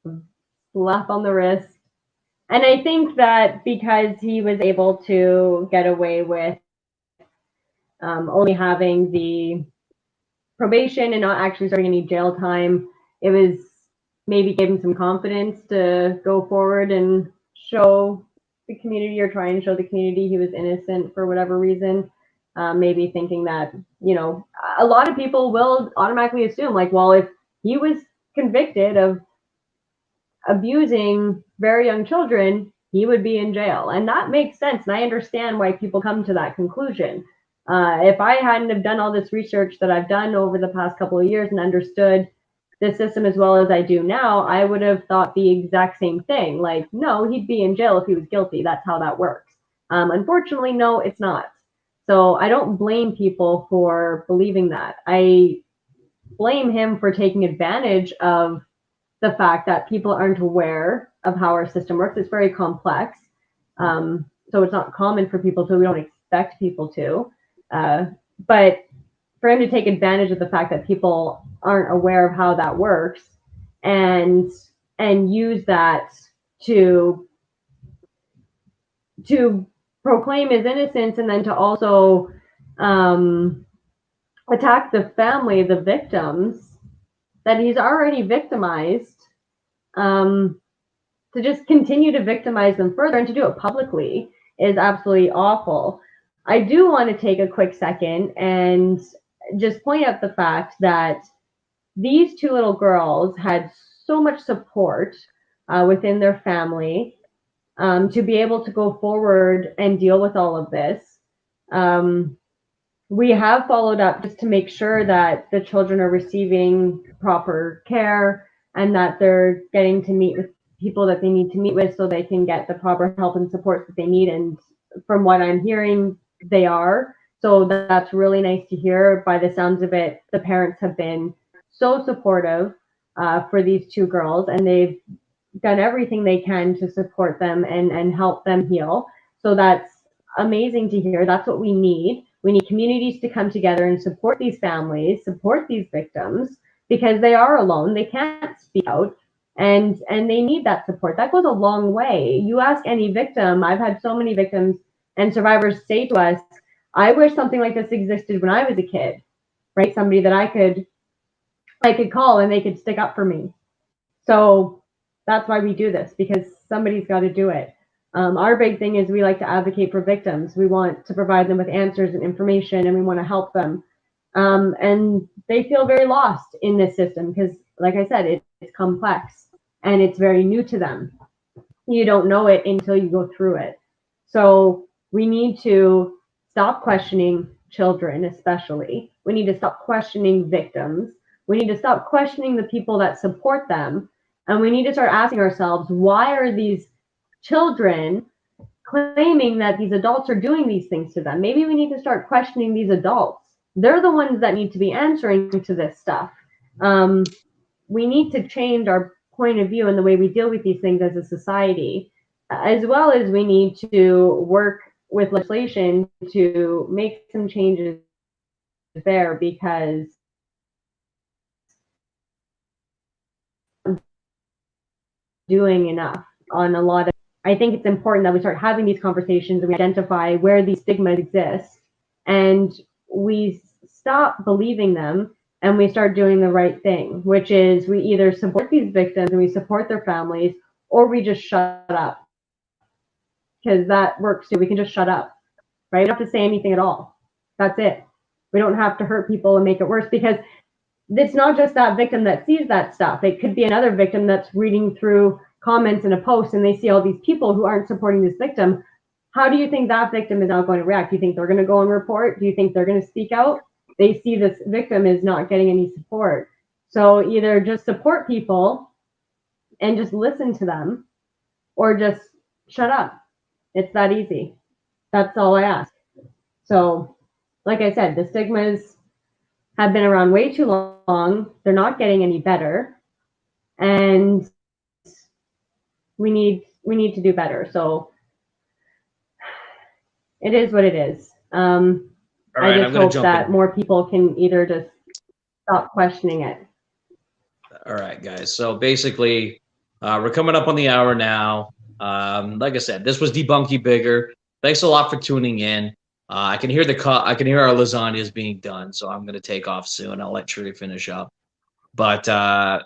a slap on the wrist. And I think that because he was able to get away with only having the probation and not actually starting any jail time, it was maybe gave him some confidence to go forward and show the community or try and show the community he was innocent for whatever reason. Maybe thinking that, you know, a lot of people will automatically assume, like, well, if he was convicted of abusing very young children, he would be in jail. And that makes sense. And I understand why people come to that conclusion. If I hadn't have done all this research that I've done over the past couple of years and understood the system as well as I do now, I would have thought the exact same thing. Like, no, he'd be in jail if he was guilty. That's how that works. Unfortunately, no, it's not. So I don't blame people for believing that. I blame him for taking advantage of the fact that people aren't aware of how our system works. It's very complex. So it's not common for people to, we don't expect people to. But for him to take advantage of the fact that people aren't aware of how that works and use that to proclaim his innocence, and then to also attack the family, the victims that he's already victimized, to just continue to victimize them further and to do it publicly is absolutely awful. I do want to take a quick second and just point out the fact that these two little girls had so much support within their family to be able to go forward and deal with all of this. We have followed up just to make sure that the children are receiving proper care and that they're getting to meet with people that they need to meet with so they can get the proper help and support that they need. And from what I'm hearing, they are. So that's really nice to hear. By the sounds of it, the parents have been so supportive for these two girls, and they've done everything they can to support them and help them heal. So that's amazing to hear. That's what we need. We need communities to come together and support these families, support these victims, because they are alone. They can't speak out, and they need that support. That goes a long way. You ask any victim, I've had so many victims and survivors say to us, I wish something like this existed when I was a kid, right? Somebody that I could call and they could stick up for me. So that's why we do this, because somebody's got to do it. Our big thing is we like to advocate for victims. We want to provide them with answers and information, and we want to help them. And they feel very lost in this system because, like I said, it's complex and it's very new to them. You don't know it until you go through it. So we need to stop questioning children, especially. We need to stop questioning victims. We need to stop questioning the people that support them. And we need to start asking ourselves, why are these children claiming that these adults are doing these things to them? Maybe we need to start questioning these adults. They're the ones that need to be answering to this stuff. We need to change our point of view and the way we deal with these things as a society, as well as we need to work with legislation to make some changes there, because doing enough on a lot of, I think it's important that we start having these conversations and we identify where these stigmas exist and we stop believing them and we start doing the right thing, which is we either support these victims and we support their families, or we just shut up, because that works too. We can just shut up, right? We don't have to say anything at all. That's it. We don't have to hurt people and make it worse, because it's not just that victim that sees that stuff. It could be another victim that's reading through comments in a post and they see all these people who aren't supporting this victim. How do you think that victim is now going to react? Do you think they're going to go and report? Do you think they're going to speak out? They see this victim is not getting any support. So either just support people and just listen to them, or just shut up. It's that easy. That's all I ask. So, like I said, the stigmas have been around way too long. They're not getting any better. And we need to do better. So it is what it is. I just hope that more people can either just stop questioning it. All right, guys. So basically, we're coming up on the hour now. Like I said, this was Debunking Biggar. Thanks a lot for tuning in. I can hear our lasagnas being done, so I'm gonna take off soon. I'll let Trudy finish up. But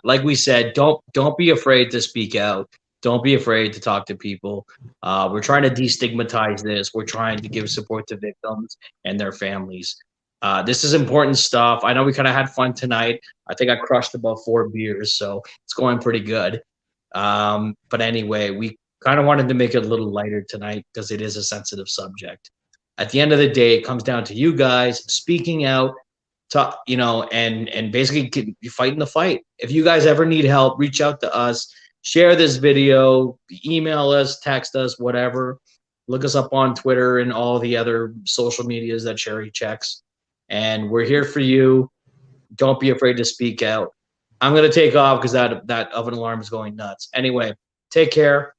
like we said, don't be afraid to speak out. Don't be afraid to talk to people. We're trying to destigmatize this. We're trying to give support to victims and their families. This is important stuff. I know we kind of had fun tonight. I think I crushed about 4 beers, so it's going pretty good. But anyway, we kind of wanted to make it a little lighter tonight because it is a sensitive subject. At the end of the day, it comes down to you guys speaking out, and basically fighting the fight. If you guys ever need help, reach out to us. Share this video, email us, text us, whatever. Look us up on Twitter and all the other social medias that Sherry checks. And we're here for you. Don't be afraid to speak out. I'm going to take off because that oven alarm is going nuts. Anyway, take care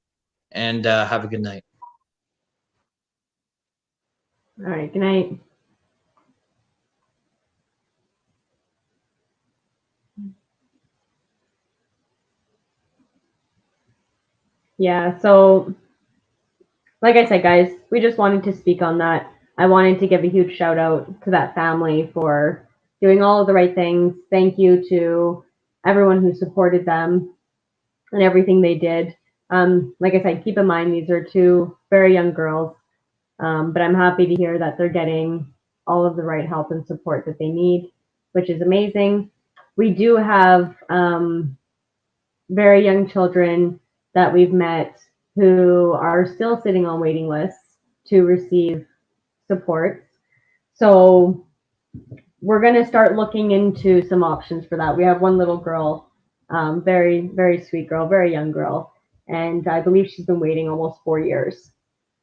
and have a good night. All right, good night. Yeah, so like I said, guys, we just wanted to speak on that. I wanted to give a huge shout out to that family for doing all of the right things. Thank you to everyone who supported them and everything they did. Like I said, keep in mind these are 2 very young girls, but I'm happy to hear that they're getting all of the right help and support that they need, which is amazing. We do have very young children that we've met who are still sitting on waiting lists to receive support. So we're going to start looking into some options for that. We have one little girl, very, very sweet girl, very young girl, and I believe she's been waiting almost 4 years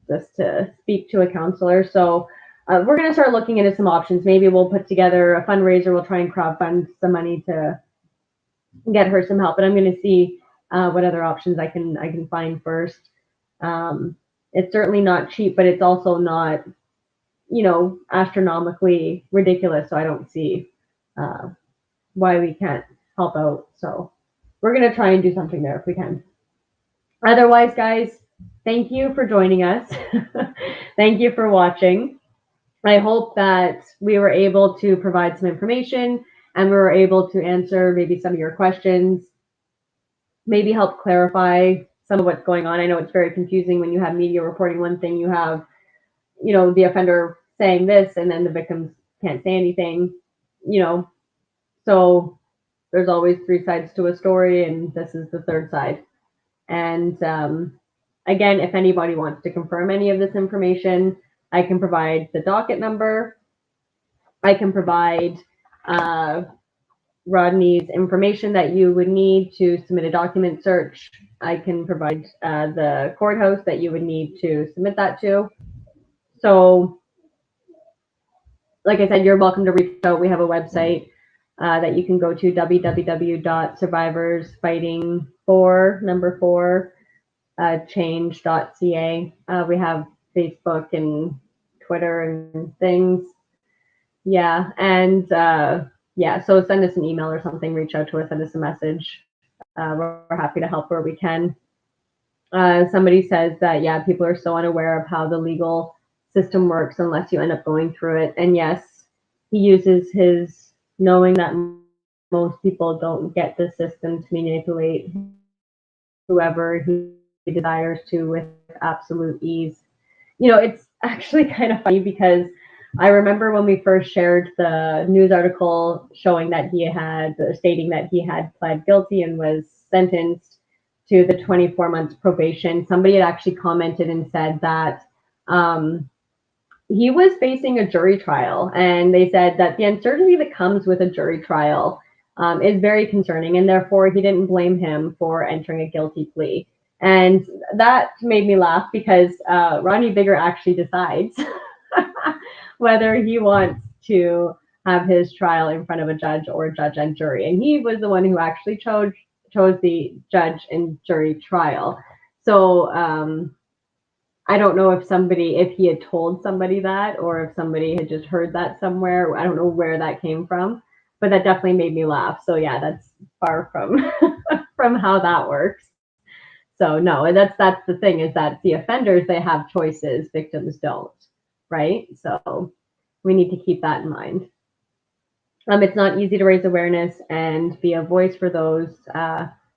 just to speak to a counselor. So we're going to start looking into some options. Maybe we'll put together a fundraiser. We'll try and crowdfund some money to get her some help, but I'm going to see what other options I can find first. It's certainly not cheap, but it's also not, astronomically ridiculous. So I don't see why we can't help out. So we're going to try and do something there if we can. Otherwise, guys, thank you for joining us. Thank you for watching. I hope that we were able to provide some information and we were able to answer maybe some of your questions, maybe help clarify some of what's going on. I know it's very confusing when you have media reporting one thing, you have, the offender saying this and then the victims can't say anything, so there's always 3 sides to a story and this is the 3rd side. And again, if anybody wants to confirm any of this information, I can provide the docket number. I can provide Rodney's information that you would need to submit a document search. I can provide the courthouse that you would need to submit that to. So, like I said, you're welcome to reach out. We have a website that you can go to, www.survivors-change.ca. We have Facebook and Twitter and things. Yeah, and so send us an email or something, reach out to us, send us a message. We're happy to help where we can. Somebody says that, people are so unaware of how the legal system works unless you end up going through it. And yes, he uses his knowing that most people don't get the system to manipulate whoever he desires to with absolute ease. It's actually kind of funny because I remember when we first shared the news article showing that stating that he had pled guilty and was sentenced to the 24 months probation, somebody had actually commented and said that he was facing a jury trial. And they said that the uncertainty that comes with a jury trial is very concerning, and therefore he didn't blame him for entering a guilty plea. And that made me laugh because Rodney Biggar actually decides whether he wants to have his trial in front of a judge or judge and jury. And he was the one who actually chose the judge and jury trial. So I don't know if he had told somebody that or if somebody had just heard that somewhere. I don't know where that came from, but that definitely made me laugh. So yeah, that's far from from how that works. So no, that's the thing, is that the offenders, they have choices, victims don't, right? So we need to keep that in mind. It's not easy to raise awareness and be a voice for those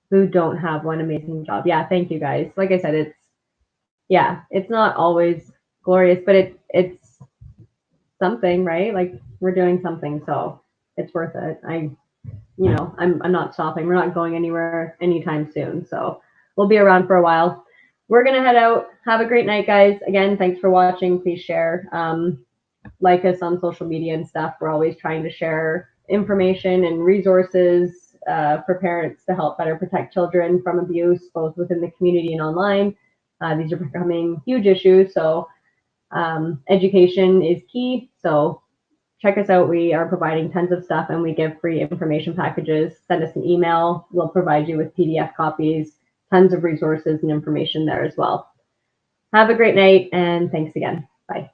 who don't have one amazing job. Yeah, thank you guys. Like I said, it's not always glorious, but it's something, right? Like we're doing something, so it's worth it. I'm not stopping. We're not going anywhere anytime soon. So we'll be around for a while. We're gonna head out. Have a great night, guys. Again, thanks for watching. Please share. Like us on social media and stuff. We're always trying to share information and resources for parents to help better protect children from abuse, both within the community and online. These are becoming huge issues, so education is key. So check us out. We are providing tons of stuff, and we give free information packages. Send us an email. We'll provide you with PDF copies, tons of resources and information there as well. Have a great night, and thanks again. Bye.